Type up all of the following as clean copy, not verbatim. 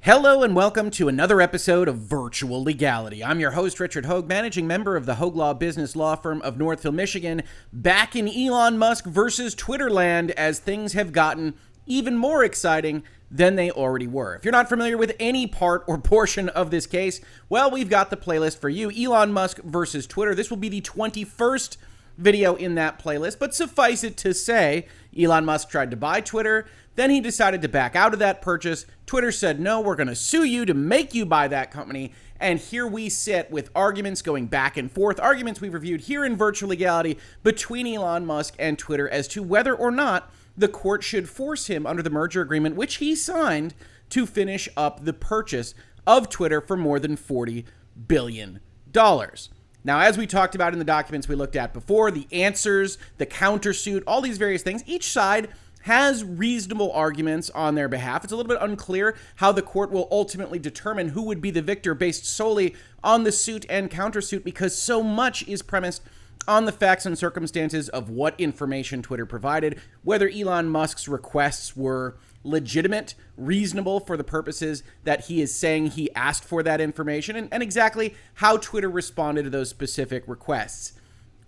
Hello and welcome to another episode of Virtual Legality. I'm your host, Richard Hoeg, managing member of the Hoeg Law business law firm of Northville, Michigan, back in Elon Musk versus Twitter land as things have gotten even more exciting than they already were. If you're not familiar with any part or portion of this case, well, we've got the playlist for you. Elon Musk versus Twitter. This will be the 21st video in that playlist, but suffice it to say, Elon Musk tried to buy Twitter. Then he decided to back out of that purchase. Twitter said, no, we're going to sue you to make you buy that company. And here we sit with arguments going back and forth, arguments we've reviewed here in Virtual Legality between Elon Musk and Twitter as to whether or not the court should force him under the merger agreement, which he signed, to finish up the purchase of Twitter for more than $40 billion. Now, as we talked about in the documents we looked at before, the answers, the countersuit, all these various things, each side has reasonable arguments on their behalf. It's a little bit unclear how the court will ultimately determine who would be the victor based solely on the suit and countersuit, because so much is premised on the facts and circumstances of what information Twitter provided, whether Elon Musk's requests were legitimate, reasonable for the purposes that he is saying he asked for that information, and exactly how Twitter responded to those specific requests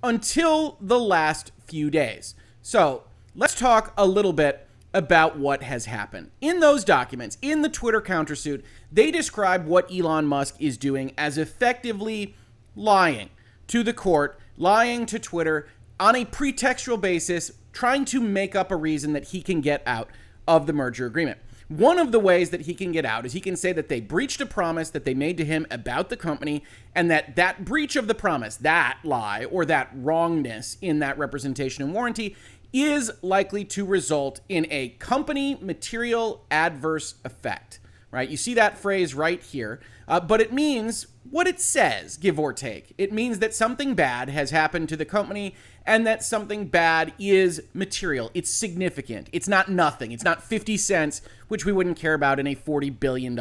until the last few days. So let's talk a little bit about what has happened. In those documents, in the Twitter countersuit, they describe what Elon Musk is doing as effectively lying to the court, lying to Twitter on a pretextual basis, trying to make up a reason that he can get out of the merger agreement. One of the ways that he can get out is he can say that they breached a promise that they made to him about the company, and that breach of the promise, that lie or that wrongness in that representation and warranty is likely to result in a company material adverse effect, right? You see that phrase right here, but it means what it says, give or take. It means that something bad has happened to the company and that something bad is material. It's significant. It's not nothing. It's not 50 cents, which we wouldn't care about in a $40 billion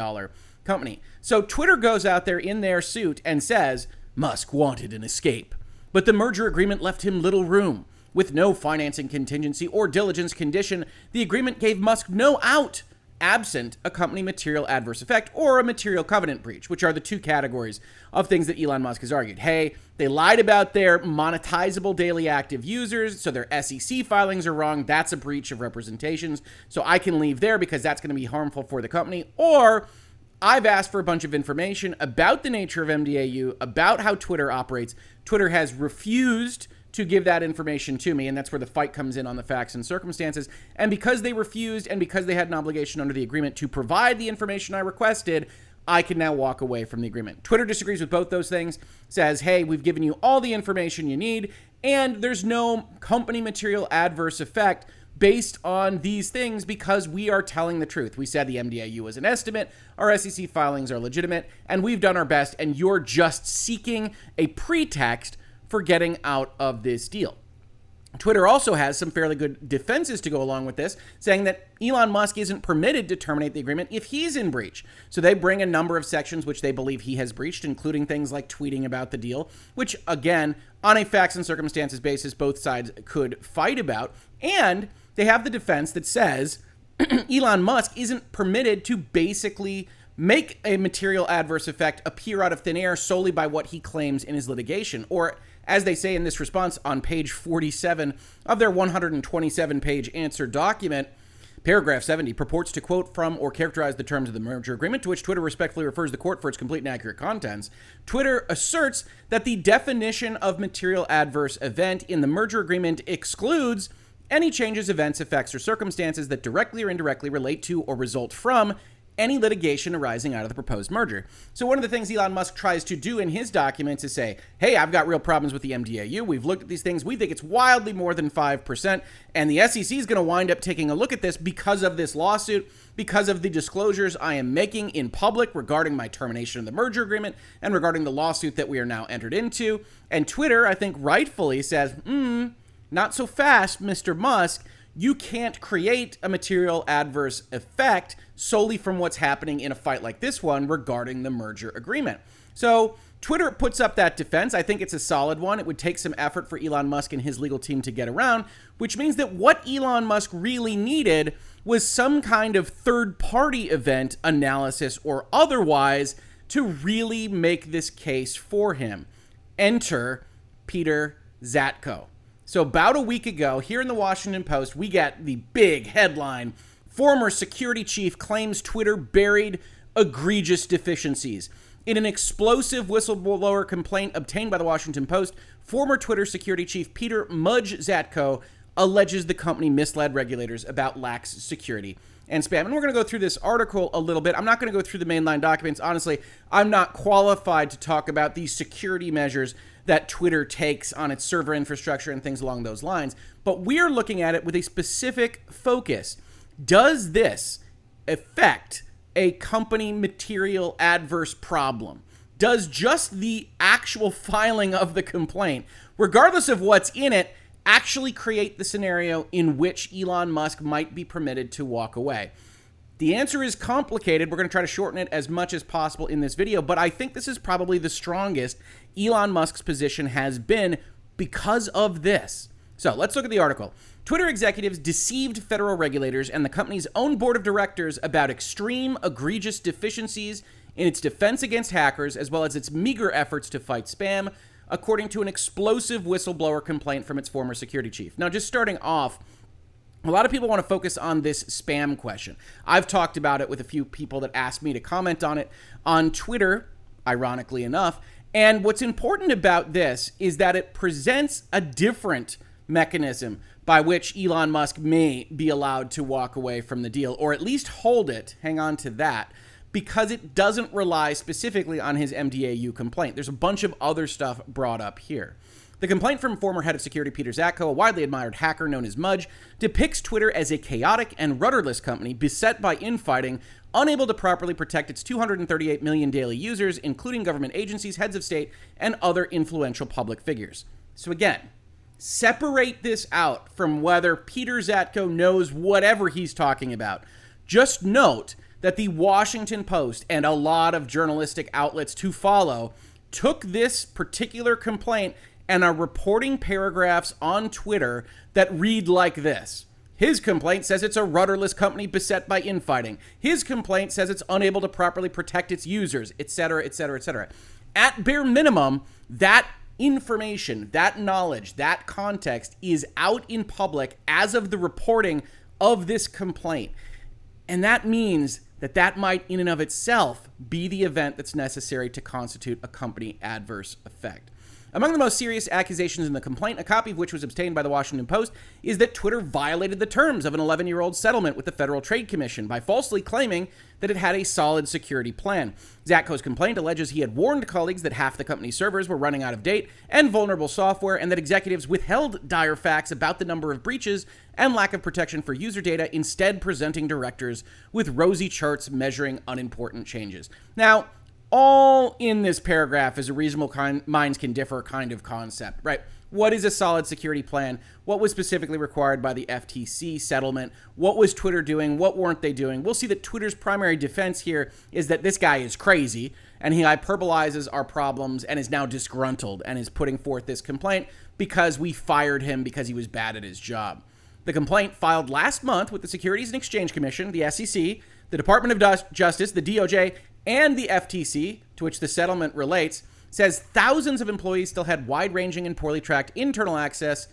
company. So Twitter goes out there in their suit and says, Musk wanted an escape, but the merger agreement left him little room. With no financing contingency or diligence condition, the agreement gave Musk no out, absent a company material adverse effect or a material covenant breach, which are the two categories of things that Elon Musk has argued. Hey, they lied about their monetizable daily active users, so their SEC filings are wrong. That's a breach of representations, so I can leave there because that's going to be harmful for the company. Or I've asked for a bunch of information about the nature of MDAU, about how Twitter operates. Twitter has refused to give that information to me, and that's where the fight comes in on the facts and circumstances. And because they refused and because they had an obligation under the agreement to provide the information I requested, I can now walk away from the agreement. Twitter disagrees with both those things, says, hey, we've given you all the information you need, and there's no company material adverse effect based on these things because we are telling the truth. We said the MDAU was an estimate, our SEC filings are legitimate, and we've done our best, and you're just seeking a pretext for getting out of this deal. Twitter also has some fairly good defenses to go along with this, saying that Elon Musk isn't permitted to terminate the agreement if he's in breach. So they bring a number of sections which they believe he has breached, including things like tweeting about the deal, which, again, on a facts and circumstances basis, both sides could fight about. And they have the defense that says Elon Musk isn't permitted to basically make a material adverse effect appear out of thin air solely by what he claims in his litigation, or as they say in this response on page 47 of their 127-page answer document, paragraph 70 purports to quote from or characterize the terms of the merger agreement, to which Twitter respectfully refers the court for its complete and accurate contents. Twitter asserts that the definition of material adverse event in the merger agreement excludes any changes, events, effects, or circumstances that directly or indirectly relate to or result from any litigation arising out of the proposed merger. So one of the things Elon Musk tries to do in his documents is say, hey, I've got real problems with the MDAU. We've looked at these things. We think it's wildly more than 5%. And the SEC is going to wind up taking a look at this because of this lawsuit, because of the disclosures I am making in public regarding my termination of the merger agreement and regarding the lawsuit that we are now entered into. And Twitter, I think rightfully says, not so fast, Mr. Musk. You can't create a material adverse effect solely from what's happening in a fight like this one regarding the merger agreement. So Twitter puts up that defense. I think it's a solid one. It would take some effort for Elon Musk and his legal team to get around, which means that what Elon Musk really needed was some kind of third-party event, analysis or otherwise, to really make this case for him. Enter Peter Zatko. So about a week ago, here in the Washington Post, we get the big headline: former security chief claims Twitter buried egregious deficiencies. In an explosive whistleblower complaint obtained by the Washington Post, former Twitter security chief Peter Mudge Zatko alleges the company misled regulators about lax security and spam. And we're going to go through this article a little bit. I'm not going to go through the mainline documents. Honestly, I'm not qualified to talk about these security measures that Twitter takes on its server infrastructure and things along those lines. But we're looking at it with a specific focus. Does this affect a company material adverse problem? Does just the actual filing of the complaint, regardless of what's in it, actually create the scenario in which Elon Musk might be permitted to walk away? The answer is complicated. We're going to try to shorten it as much as possible in this video, but I think this is probably the strongest Elon Musk's position has been because of this. So let's look at the article. Twitter executives deceived federal regulators and the company's own board of directors about extreme, egregious deficiencies in its defense against hackers, as well as its meager efforts to fight spam, according to an explosive whistleblower complaint from its former security chief. Now, just starting off, a lot of people want to focus on this spam question. I've talked about it with a few people that asked me to comment on it on Twitter, ironically enough. And what's important about this is that it presents a different mechanism by which Elon Musk may be allowed to walk away from the deal, or at least hold it, hang on to that, because it doesn't rely specifically on his MDAU complaint. There's a bunch of other stuff brought up here. The complaint from former head of security Peter Zatko, a widely admired hacker known as Mudge, depicts Twitter as a chaotic and rudderless company beset by infighting, unable to properly protect its 238 million daily users, including government agencies, heads of state, and other influential public figures. So again, separate this out from whether Peter Zatko knows whatever he's talking about. Just note that the Washington Post and a lot of journalistic outlets to follow took this particular complaint and are reporting paragraphs on Twitter that read like this. His complaint says it's a rudderless company beset by infighting. His complaint says it's unable to properly protect its users, etc., etc., etc. At bare minimum, that information, that knowledge, that context is out in public as of the reporting of this complaint. And that means that that might in and of itself be the event that's necessary to constitute a company adverse effect. Among the most serious accusations in the complaint, a copy of which was obtained by the Washington Post, is that Twitter violated the terms of an 11-year-old settlement with the Federal Trade Commission by falsely claiming that it had a solid security plan. Zatko's complaint alleges he had warned colleagues that half the company's servers were running out of date and vulnerable software, and that executives withheld dire facts about the number of breaches and lack of protection for user data, instead presenting directors with rosy charts measuring unimportant changes. Now, all in this paragraph is a reasonable minds can differ kind of concept, right? What is a solid security plan? What was specifically required by the FTC settlement? What was Twitter doing? What weren't they doing? We'll see that Twitter's primary defense here is that this guy is crazy and he hyperbolizes our problems and is now disgruntled and is putting forth this complaint because we fired him because he was bad at his job. The complaint, filed last month with the Securities and Exchange Commission, the SEC, the Department of Justice, the DOJ, and the FTC, to which the settlement relates, says thousands of employees still had wide-ranging and poorly tracked internal access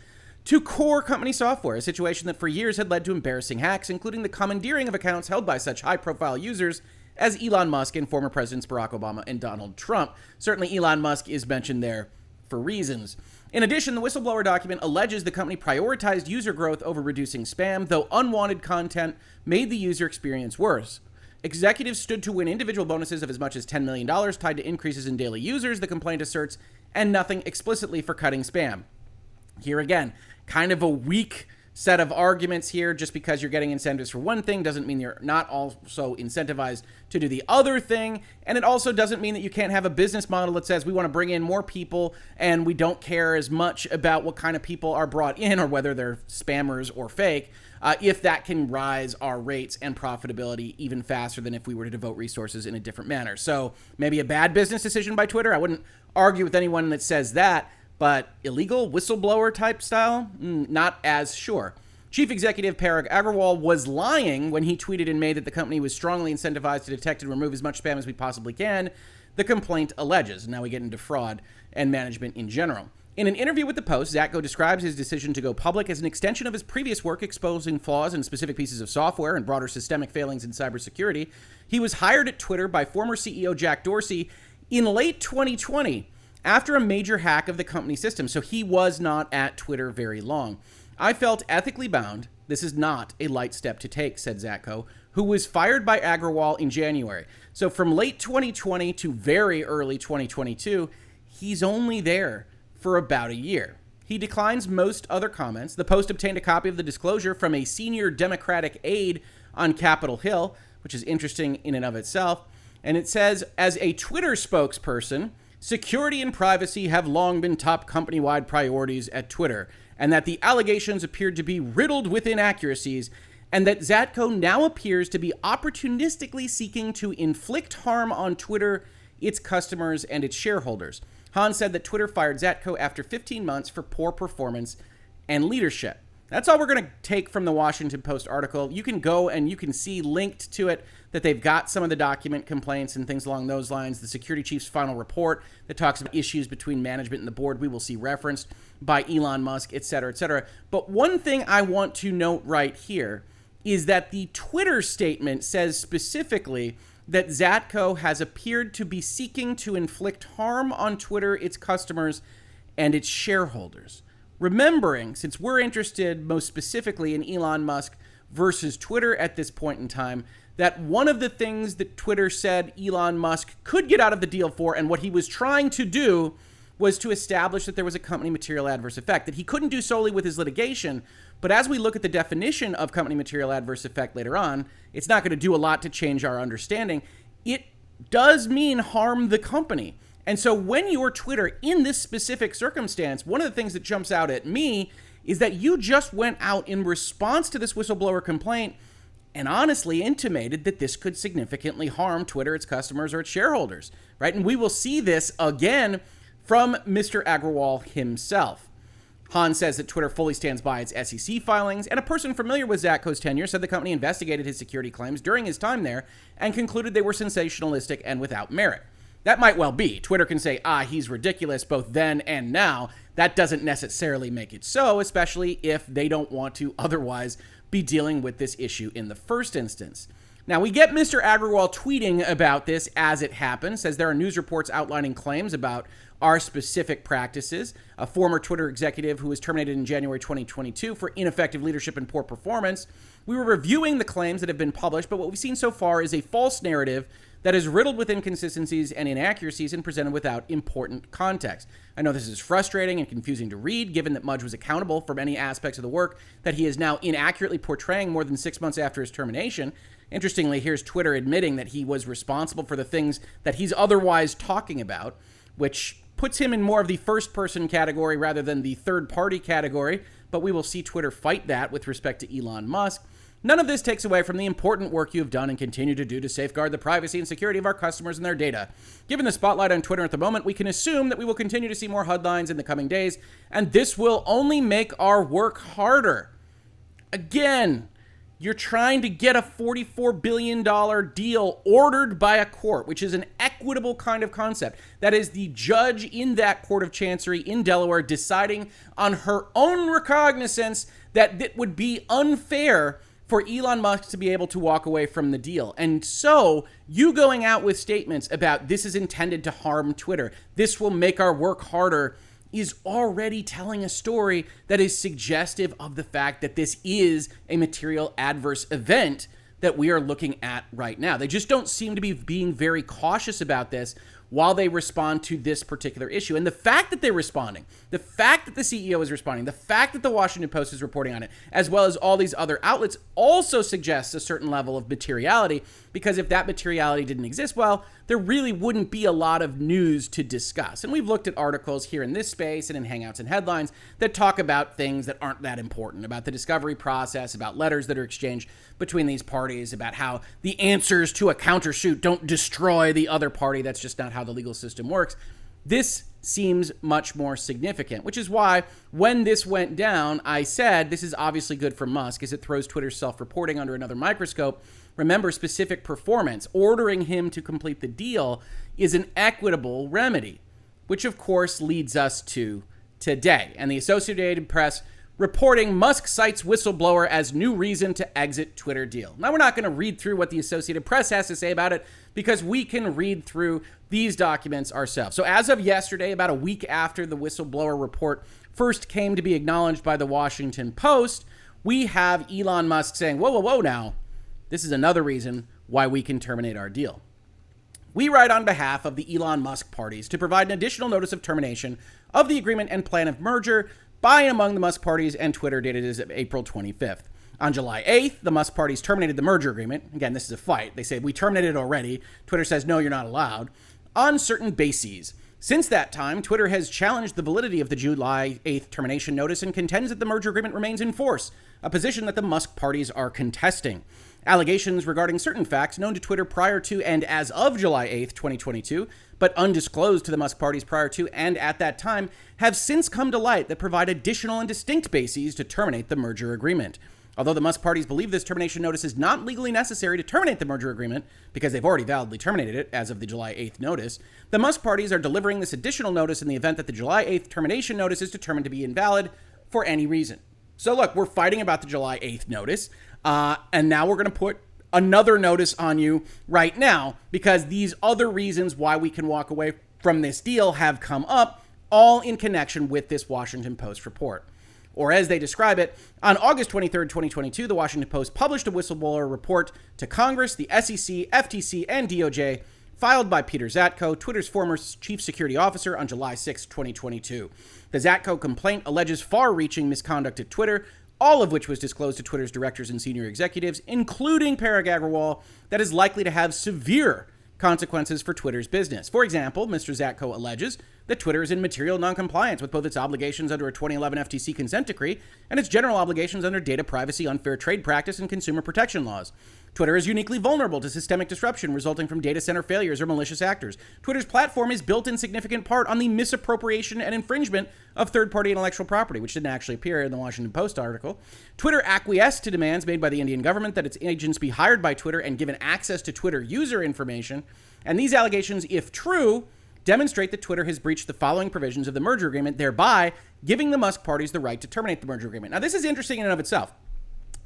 to core company software, a situation that for years had led to embarrassing hacks, including the commandeering of accounts held by such high-profile users as Elon Musk and former Presidents Barack Obama and Donald Trump. Certainly Elon Musk is mentioned there for reasons. In addition, the whistleblower document alleges the company prioritized user growth over reducing spam, though unwanted content made the user experience worse. Executives stood to win individual bonuses of as much as $10 million tied to increases in daily users, the complaint asserts, and nothing explicitly for cutting spam. Here again, kind of a weak set of arguments here. Just because you're getting incentives for one thing doesn't mean you're not also incentivized to do the other thing. And it also doesn't mean that you can't have a business model that says we want to bring in more people and we don't care as much about what kind of people are brought in or whether they're spammers or fake, if that can rise our rates and profitability even faster than if we were to devote resources in a different manner. So maybe a bad business decision by Twitter. I wouldn't argue with anyone that says that. But illegal whistleblower type style, not as sure. Chief Executive Parag Agrawal was lying when he tweeted in May that the company was strongly incentivized to detect and remove as much spam as we possibly can, the complaint alleges. Now we get into fraud and management in general. In an interview with The Post, Zatko describes his decision to go public as an extension of his previous work exposing flaws in specific pieces of software and broader systemic failings in cybersecurity. He was hired at Twitter by former CEO Jack Dorsey in late 2020. After a major hack of the company system, so he was not at Twitter very long. I felt ethically bound. This is not a light step to take, said Zatko, who was fired by Agrawal in January. So from late 2020 to very early 2022, he's only there for about a year. He declines most other comments. The Post obtained a copy of the disclosure from a senior Democratic aide on Capitol Hill, which is interesting in and of itself. And it says, as a Twitter spokesperson, security and privacy have long been top company-wide priorities at Twitter, and that the allegations appeared to be riddled with inaccuracies, and that Zatko now appears to be opportunistically seeking to inflict harm on Twitter, its customers, and its shareholders. Hahn said that Twitter fired Zatko after 15 months for poor performance and leadership. That's all we're going to take from the Washington Post article. You can go and you can see linked to it that they've got some of the document complaints and things along those lines. The security chief's final report that talks about issues between management and the board, we will see referenced by Elon Musk, et cetera, et cetera. But one thing I want to note right here is that the Twitter statement says specifically that Zatko has appeared to be seeking to inflict harm on Twitter, its customers, and its shareholders. Remembering, since we're interested most specifically in Elon Musk versus Twitter at this point in time, that one of the things that Twitter said Elon Musk could get out of the deal for, and what he was trying to do, was to establish that there was a company material adverse effect, that he couldn't do solely with his litigation. But as we look at the definition of company material adverse effect later on, it's not going to do a lot to change our understanding. It does mean harm the company. And so when you're Twitter in this specific circumstance, one of the things that jumps out at me is that you just went out in response to this whistleblower complaint and honestly intimated that this could significantly harm Twitter, its customers, or its shareholders, right? And we will see this again from Mr. Agrawal himself. Hahn says that Twitter fully stands by its SEC filings, and a person familiar with Zatko's tenure said the company investigated his security claims during his time there and concluded they were sensationalistic and without merit. That might well be. Twitter can say, he's ridiculous both then and now. That doesn't necessarily make it so, especially if they don't want to otherwise be dealing with this issue in the first instance. Now, we get Mr. Agrawal tweeting about this as it happens, says there are news reports outlining claims about our specific practices. A former Twitter executive who was terminated in January 2022 for ineffective leadership and poor performance. We were reviewing the claims that have been published, but what we've seen so far is a false narrative that is riddled with inconsistencies and inaccuracies and presented without important context. I know this is frustrating and confusing to read, given that Mudge was accountable for many aspects of the work that he is now inaccurately portraying more than 6 months after his termination. Interestingly, here's Twitter admitting that he was responsible for the things that he's otherwise talking about, which puts him in more of the first-person category rather than the third-party category, but we will see Twitter fight that with respect to Elon Musk. None of this takes away from the important work you have done and continue to do to safeguard the privacy and security of our customers and their data. Given the spotlight on Twitter at the moment, we can assume that we will continue to see more headlines in the coming days, and this will only make our work harder. Again, you're trying to get a $44 billion deal ordered by a court, which is an equitable kind of concept. That is the judge in that court of chancery in Delaware deciding on her own recognizance that it would be unfair for Elon Musk to be able to walk away from the deal. And so you going out with statements about this is intended to harm Twitter, this will make our work harder, is already telling a story that is suggestive of the fact that this is a material adverse event that we are looking at right now. They just don't seem to be being very cautious about this while they respond to this particular issue. And the fact that they're responding, the fact that the CEO is responding, the fact that the Washington Post is reporting on it, as well as all these other outlets, also suggests a certain level of materiality, because if that materiality didn't exist, well, there really wouldn't be a lot of news to discuss. And we've looked at articles here in this space and in Hangouts and Headlines that talk about things that aren't that important, about the discovery process, about letters that are exchanged between these parties, about how the answers to a countersuit don't destroy the other party. That's just not how the legal system works. This seems much more significant, which is why when this went down, I said this is obviously good for Musk as it throws Twitter's self-reporting under another microscope. Remember, specific performance, ordering him to complete the deal, is an equitable remedy, which of course leads us to today. And the Associated Press reporting Musk cites whistleblower as new reason to exit Twitter deal. Now, we're not going to read through what the Associated Press has to say about it because we can read through these documents ourselves. So as of yesterday, about a week after the whistleblower report first came to be acknowledged by the Washington Post, we have Elon Musk saying, whoa, now, this is another reason why we can terminate our deal. We write on behalf of the Elon Musk parties to provide an additional notice of termination of the agreement and plan of merger by and among the Musk parties and Twitter, dated as of April 25th. On July 8th, the Musk parties terminated the merger agreement. Again, this is a fight. They say, we terminated it already. Twitter says, no, you're not allowed, on certain bases. Since that time, Twitter has challenged the validity of the July 8th termination notice and contends that the merger agreement remains in force, a position that the Musk parties are contesting. Allegations regarding certain facts known to Twitter prior to and as of July 8th, 2022, but undisclosed to the Musk parties prior to and at that time, have since come to light that provide additional and distinct bases to terminate the merger agreement. Although the Musk parties believe this termination notice is not legally necessary to terminate the merger agreement, because they've already validly terminated it as of the July 8th notice, the Musk parties are delivering this additional notice in the event that the July 8th termination notice is determined to be invalid for any reason. So look, we're fighting about the July 8th notice, and now we're going to put another notice on you right now because these other reasons why we can walk away from this deal have come up, all in connection with this Washington Post report. Or as they describe it, on August 23rd, 2022, the Washington Post published a whistleblower report to Congress, the SEC, FTC, and DOJ, filed by Peter Zatko, Twitter's former chief security officer, on July 6, 2022. The Zatko complaint alleges far-reaching misconduct at Twitter, all of which was disclosed to Twitter's directors and senior executives, including Parag Agrawal, that is likely to have severe consequences for Twitter's business. For example, Mr. Zatko alleges that Twitter is in material noncompliance with both its obligations under a 2011 FTC consent decree and its general obligations under data privacy, unfair trade practice, and consumer protection laws. Twitter is uniquely vulnerable to systemic disruption resulting from data center failures or malicious actors. Twitter's platform is built in significant part on the misappropriation and infringement of third-party intellectual property, which didn't actually appear in the Washington Post article. Twitter acquiesced to demands made by the Indian government that its agents be hired by Twitter and given access to Twitter user information. And these allegations, if true, demonstrate that Twitter has breached the following provisions of the merger agreement, thereby giving the Musk parties the right to terminate the merger agreement. Now, this is interesting in and of itself.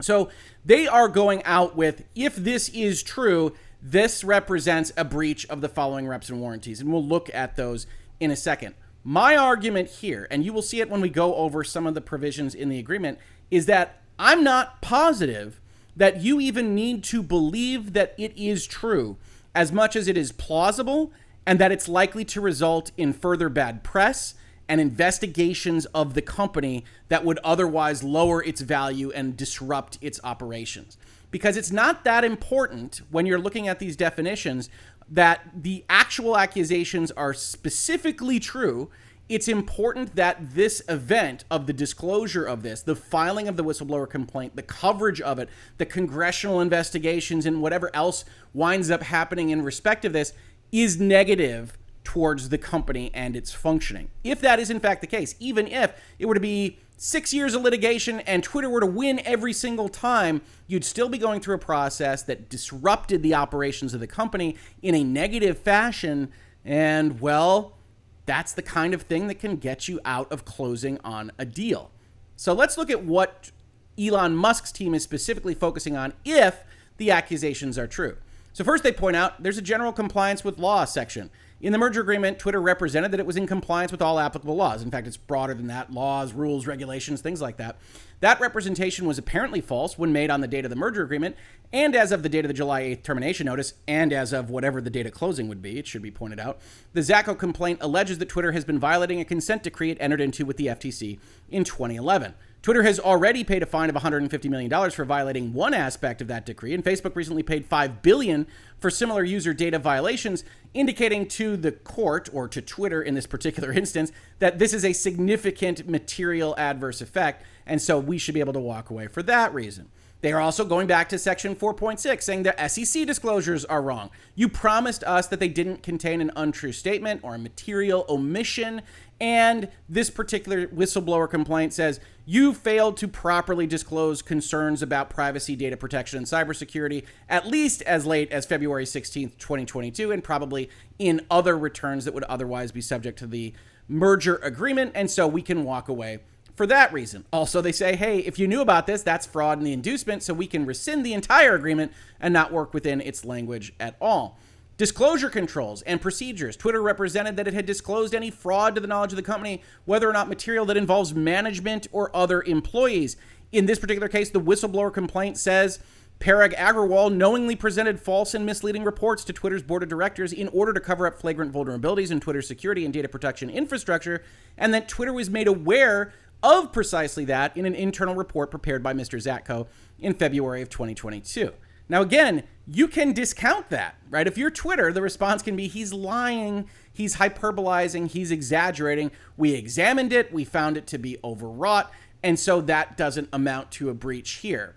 So they are going out with, if this is true, this represents a breach of the following reps and warranties. And we'll look at those in a second. My argument here, and you will see it when we go over some of the provisions in the agreement, is that I'm not positive that you even need to believe that it is true as much as it is plausible and that it's likely to result in further bad press and investigations of the company that would otherwise lower its value and disrupt its operations. Because it's not that important when you're looking at these definitions that the actual accusations are specifically true. It's important that this event of the disclosure of this, the filing of the whistleblower complaint, the coverage of it, the congressional investigations, and whatever else winds up happening in respect of this is negative towards the company and its functioning. If that is in fact the case, even if it were to be 6 years of litigation and Twitter were to win every single time, you'd still be going through a process that disrupted the operations of the company in a negative fashion. And well, that's the kind of thing that can get you out of closing on a deal. So let's look at what Elon Musk's team is specifically focusing on if the accusations are true. So first they point out there's a general compliance with law section. In the merger agreement, Twitter represented that it was in compliance with all applicable laws. In fact, it's broader than that: laws, rules, regulations, things like that. That representation was apparently false when made on the date of the merger agreement, and as of the date of the July 8th termination notice, and as of whatever the date of closing would be, it should be pointed out. The Zacko complaint alleges that Twitter has been violating a consent decree it entered into with the FTC in 2011. Twitter has already paid a fine of $150 million for violating one aspect of that decree, and Facebook recently paid $5 billion for similar user data violations, indicating to the court, or to Twitter in this particular instance, that this is a significant material adverse effect, and so we should be able to walk away for that reason. They are also going back to section 4.6, saying that SEC disclosures are wrong. You promised us that they didn't contain an untrue statement or a material omission, and this particular whistleblower complaint says you failed to properly disclose concerns about privacy, data protection, and cybersecurity, at least as late as February 16th, 2022, and probably in other returns that would otherwise be subject to the merger agreement, and so we can walk away for that reason. Also, they say, hey, if you knew about this, that's fraud in the inducement, so we can rescind the entire agreement and not work within its language at all. Disclosure controls and procedures. Twitter represented that it had disclosed any fraud to the knowledge of the company, whether or not material that involves management or other employees. In this particular case, the whistleblower complaint says Parag Agrawal knowingly presented false and misleading reports to Twitter's board of directors in order to cover up flagrant vulnerabilities in Twitter's security and data protection infrastructure, and that Twitter was made aware of precisely that in an internal report prepared by Mr. Zacko in February of 2022. Now, again, you can discount that, right? If you're Twitter, the response can be, he's lying, he's hyperbolizing, he's exaggerating. We examined it, we found it to be overwrought, and so that doesn't amount to a breach here.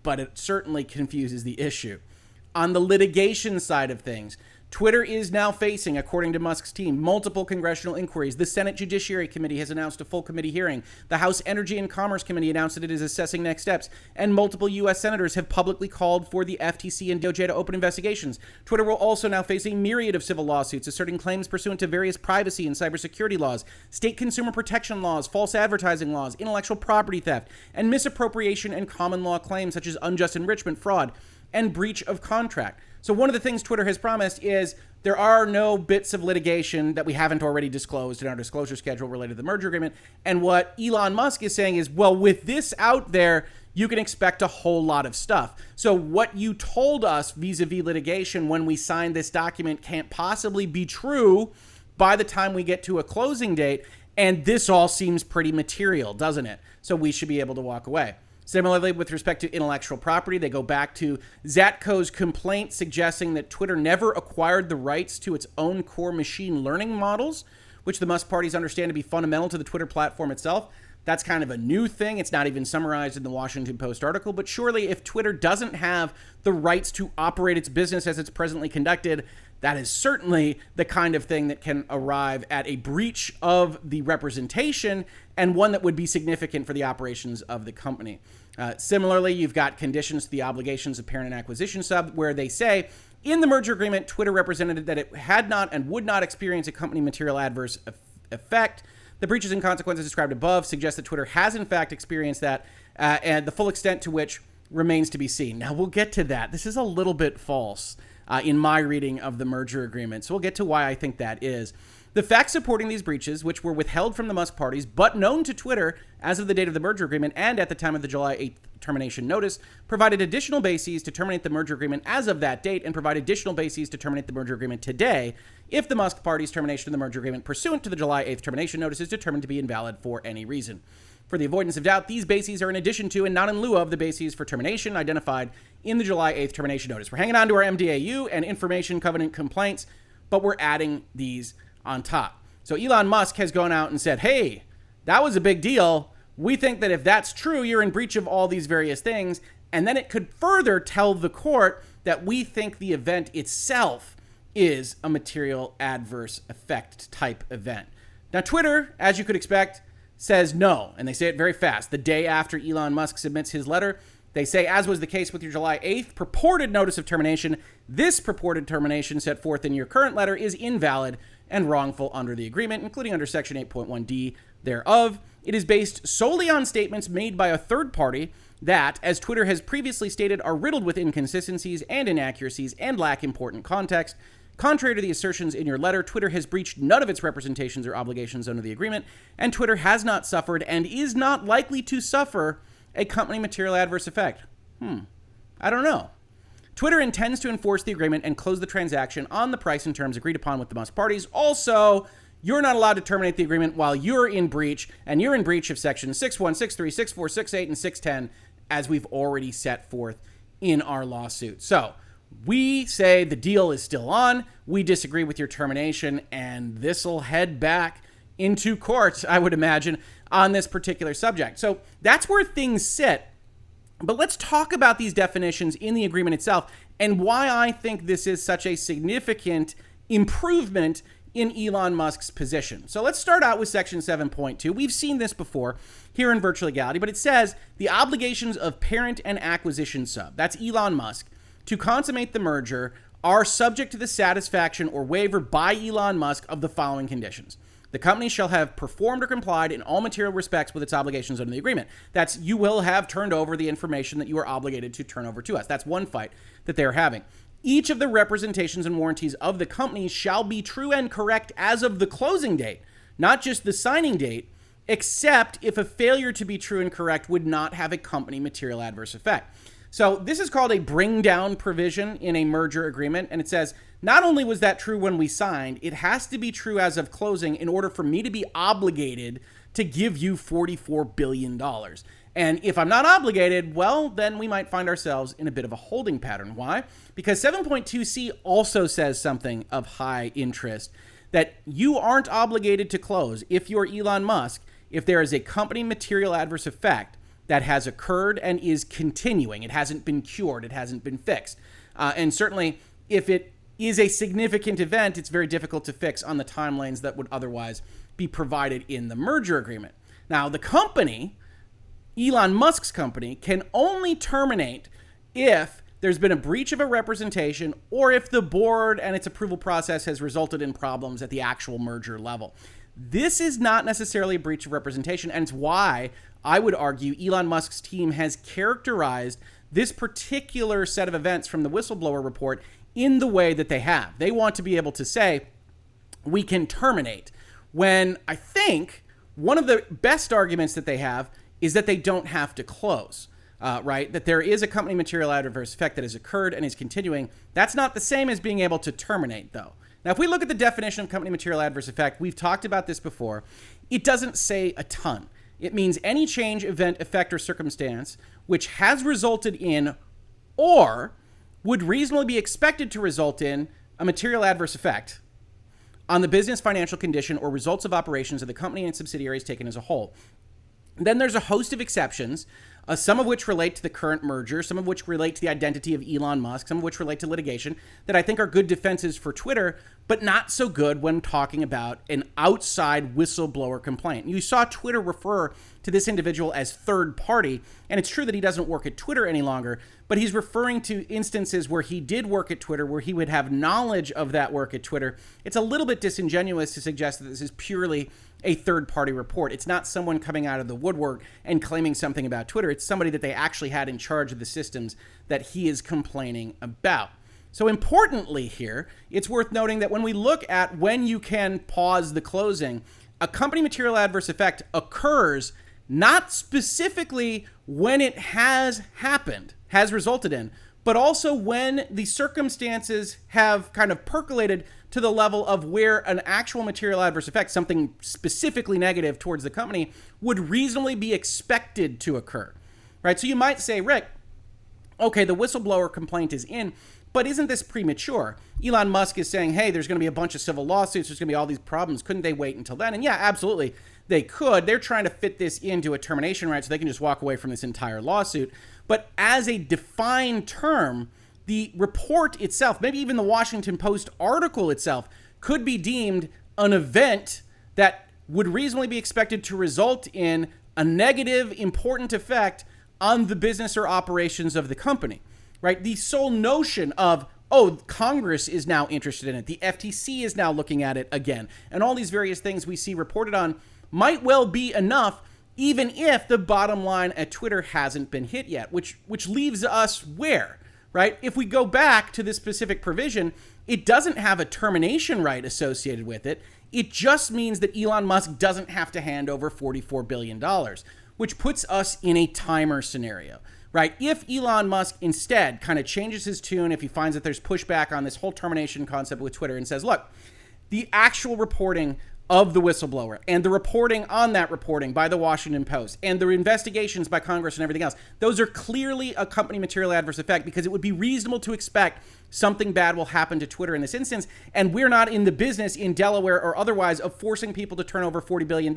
But it certainly confuses the issue. On the litigation side of things, Twitter is now facing, according to Musk's team, multiple congressional inquiries. The Senate Judiciary Committee has announced a full committee hearing. The House Energy and Commerce Committee announced that it is assessing next steps. And multiple U.S. senators have publicly called for the FTC and DOJ to open investigations. Twitter will also now face a myriad of civil lawsuits asserting claims pursuant to various privacy and cybersecurity laws, state consumer protection laws, false advertising laws, intellectual property theft, and misappropriation and common law claims such as unjust enrichment, fraud, and breach of contract. So one of the things Twitter has promised is there are no bits of litigation that we haven't already disclosed in our disclosure schedule related to the merger agreement. And what Elon Musk is saying is, well, with this out there, you can expect a whole lot of stuff. So what you told us vis-a-vis litigation when we signed this document can't possibly be true by the time we get to a closing date. And this all seems pretty material, doesn't it? So we should be able to walk away. Similarly, with respect to intellectual property, they go back to Zacko's complaint suggesting that Twitter never acquired the rights to its own core machine learning models, which the Musk parties understand to be fundamental to the Twitter platform itself. That's kind of a new thing. It's not even summarized in the Washington Post article, but surely if Twitter doesn't have the rights to operate its business as it's presently conducted, that is certainly the kind of thing that can arrive at a breach of the representation and one that would be significant for the operations of the company. Similarly, you've got conditions to the obligations of parent and acquisition sub, where they say, in the merger agreement, Twitter represented that it had not and would not experience a company material adverse effect. The breaches and consequences described above suggest that Twitter has in fact experienced that, and the full extent to which remains to be seen. Now, we'll get to that. This is a little bit false in my reading of the merger agreement, so we'll get to why I think that is. The facts supporting these breaches, which were withheld from the Musk parties, but known to Twitter as of the date of the merger agreement and at the time of the July 8th termination notice, provided additional bases to terminate the merger agreement as of that date and provide additional bases to terminate the merger agreement today if the Musk parties' termination of the merger agreement pursuant to the July 8th termination notice is determined to be invalid for any reason. For the avoidance of doubt, these bases are in addition to and not in lieu of the bases for termination identified in the July 8th termination notice. We're hanging on to our MDAU and information covenant complaints, but we're adding these on top. So Elon Musk has gone out and said, hey, that was a big deal. We think that if that's true, you're in breach of all these various things. And then it could further tell the court that we think the event itself is a material adverse effect type event. Now, Twitter, as you could expect, says no, and they say it very fast. The day after Elon Musk submits his letter, they say, as was the case with your July 8th purported notice of termination, this purported termination set forth in your current letter is invalid and wrongful under the agreement, including under Section 8.1D thereof. It is based solely on statements made by a third party that, as Twitter has previously stated, are riddled with inconsistencies and inaccuracies and lack important context. Contrary to the assertions in your letter, Twitter has breached none of its representations or obligations under the agreement, and Twitter has not suffered and is not likely to suffer a company material adverse effect. I don't know. Twitter intends to enforce the agreement and close the transaction on the price and terms agreed upon with the Musk parties. Also, you're not allowed to terminate the agreement while you're in breach, and you're in breach of sections 61, 63, 64, 68, and 610, as we've already set forth in our lawsuit. So we say the deal is still on. We disagree with your termination, and this will head back into court, I would imagine, on this particular subject. So that's where things sit. But let's talk about these definitions in the agreement itself and why I think this is such a significant improvement in Elon Musk's position. So let's start out with section 7.2. We've seen this before here in Virtual Legality, but it says the obligations of parent and acquisition sub, that's Elon Musk, to consummate the merger are subject to the satisfaction or waiver by Elon Musk of the following conditions. The company shall have performed or complied in all material respects with its obligations under the agreement. That's, you will have turned over the information that you are obligated to turn over to us. That's one fight that they're having. Each of the representations and warranties of the company shall be true and correct as of the closing date, not just the signing date, except if a failure to be true and correct would not have a company material adverse effect. So this is called a bring down provision in a merger agreement. And it says, not only was that true when we signed, it has to be true as of closing in order for me to be obligated to give you $44 billion. And if I'm not obligated, well, then we might find ourselves in a bit of a holding pattern. Why? Because 7.2c also says something of high interest, that you aren't obligated to close if you're Elon Musk, if there is a company material adverse effect that has occurred and is continuing. It hasn't been cured. It hasn't been fixed. And certainly, if it is a significant event, it's very difficult to fix on the timelines that would otherwise be provided in the merger agreement. Now, the company, Elon Musk's company, can only terminate if there's been a breach of a representation or if the board and its approval process has resulted in problems at the actual merger level. This is not necessarily a breach of representation, and it's why I would argue Elon Musk's team has characterized this particular set of events from the whistleblower report in the way that they have. They want to be able to say, we can terminate, when I think one of the best arguments that they have is that they don't have to close, right? That there is a company material adverse effect that has occurred and is continuing. That's not the same as being able to terminate, though. Now, if we look at the definition of company material adverse effect, we've talked about this before. It doesn't say a ton. It means any change, event, effect, or circumstance which has resulted in or would reasonably be expected to result in a material adverse effect on the business, financial condition, or results of operations of the company and its subsidiaries taken as a whole. Then there's a host of exceptions, some of which relate to the current merger, some of which relate to the identity of Elon Musk, some of which relate to litigation, that I think are good defenses for Twitter, but not so good when talking about an outside whistleblower complaint. You saw Twitter refer to this individual as third party, and it's true that he doesn't work at Twitter any longer, but he's referring to instances where he did work at Twitter, where he would have knowledge of that work at Twitter. It's a little bit disingenuous to suggest that this is purely a third-party report. It's not someone coming out of the woodwork and claiming something about Twitter. It's somebody that they actually had in charge of the systems that he is complaining about. So importantly here, it's worth noting that when we look at when you can pause the closing, a company material adverse effect occurs not specifically when it has happened, has resulted in, but also when the circumstances have kind of percolated to the level of where an actual material adverse effect, something specifically negative towards the company, would reasonably be expected to occur, right? So you might say, Rick, okay, the whistleblower complaint is in, but isn't this premature? Elon Musk is saying, hey, there's going to be a bunch of civil lawsuits, there's going to be all these problems. Couldn't they wait until then? And yeah, absolutely, they could. They're trying to fit this into a termination right so they can just walk away from this entire lawsuit. But as a defined term, the report itself, maybe even the Washington Post article itself, could be deemed an event that would reasonably be expected to result in a negative, important effect on the business or operations of the company, right? The sole notion of, oh, Congress is now interested in it, the FTC is now looking at it again, and all these various things we see reported on might well be enough, even if the bottom line at Twitter hasn't been hit yet, which leaves us where, right? If we go back to this specific provision, it doesn't have a termination right associated with it. It just means that Elon Musk doesn't have to hand over $44 billion, which puts us in a timer scenario, right? If Elon Musk instead kind of changes his tune, if he finds that there's pushback on this whole termination concept with Twitter and says, look, the actual reporting of the whistleblower and the reporting on that reporting by the Washington Post and the investigations by Congress and everything else, those are clearly a company material adverse effect, because it would be reasonable to expect something bad will happen to Twitter in this instance. And we're not in the business in Delaware or otherwise of forcing people to turn over $40 billion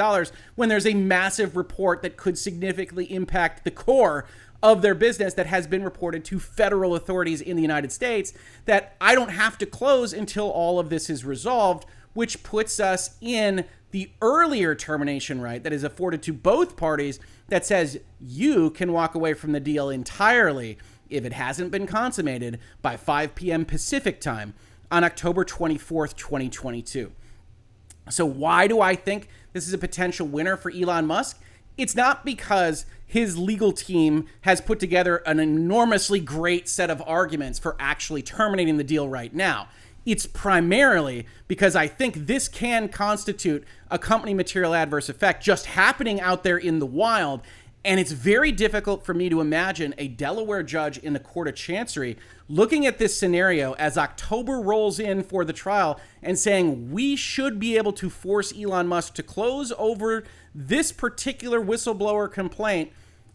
when there's a massive report that could significantly impact the core of their business that has been reported to federal authorities in the United States, that I don't have to close until all of this is resolved, which puts us in the earlier termination right that is afforded to both parties that says you can walk away from the deal entirely if it hasn't been consummated by 5 p.m. Pacific time on October 24th, 2022. So why do I think this is a potential winner for Elon Musk? It's not because his legal team has put together an enormously great set of arguments for actually terminating the deal right now. It's primarily because I think this can constitute a company material adverse effect just happening out there in the wild. And it's very difficult for me to imagine a Delaware judge in the Court of Chancery looking at this scenario as October rolls in for the trial and saying we should be able to force Elon Musk to close over this particular whistleblower complaint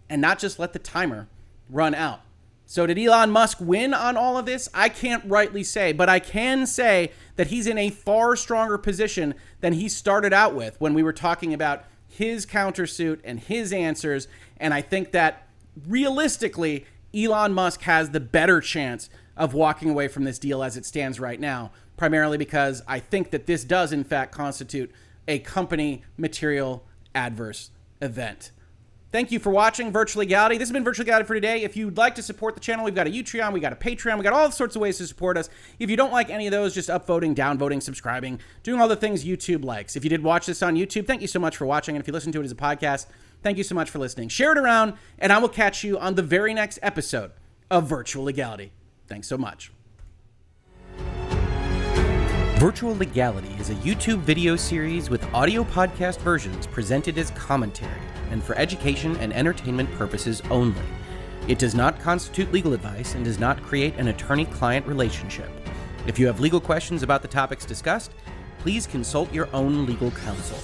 and not just let the timer run out. So did Elon Musk win on all of this? I can't rightly say, but I can say that he's in a far stronger position than he started out with when we were talking about his countersuit and his answers. And I think that realistically, Elon Musk has the better chance of walking away from this deal as it stands right now, primarily because I think that this does in fact constitute a company material adverse event. Thank you for watching Virtual Legality. This has been Virtual Legality for today. If you'd like to support the channel, we've got a Utreon, we've got a Patreon, we've got all sorts of ways to support us. If you don't like any of those, just upvoting, downvoting, subscribing, doing all the things YouTube likes. If you did watch this on YouTube, thank you so much for watching. And if you listen to it as a podcast, thank you so much for listening. Share it around, and I will catch you on the very next episode of Virtual Legality. Thanks so much. Virtual Legality is a YouTube video series with audio podcast versions presented as commentary and for education and entertainment purposes only. It does not constitute legal advice and does not create an attorney-client relationship. If you have legal questions about the topics discussed, please consult your own legal counsel.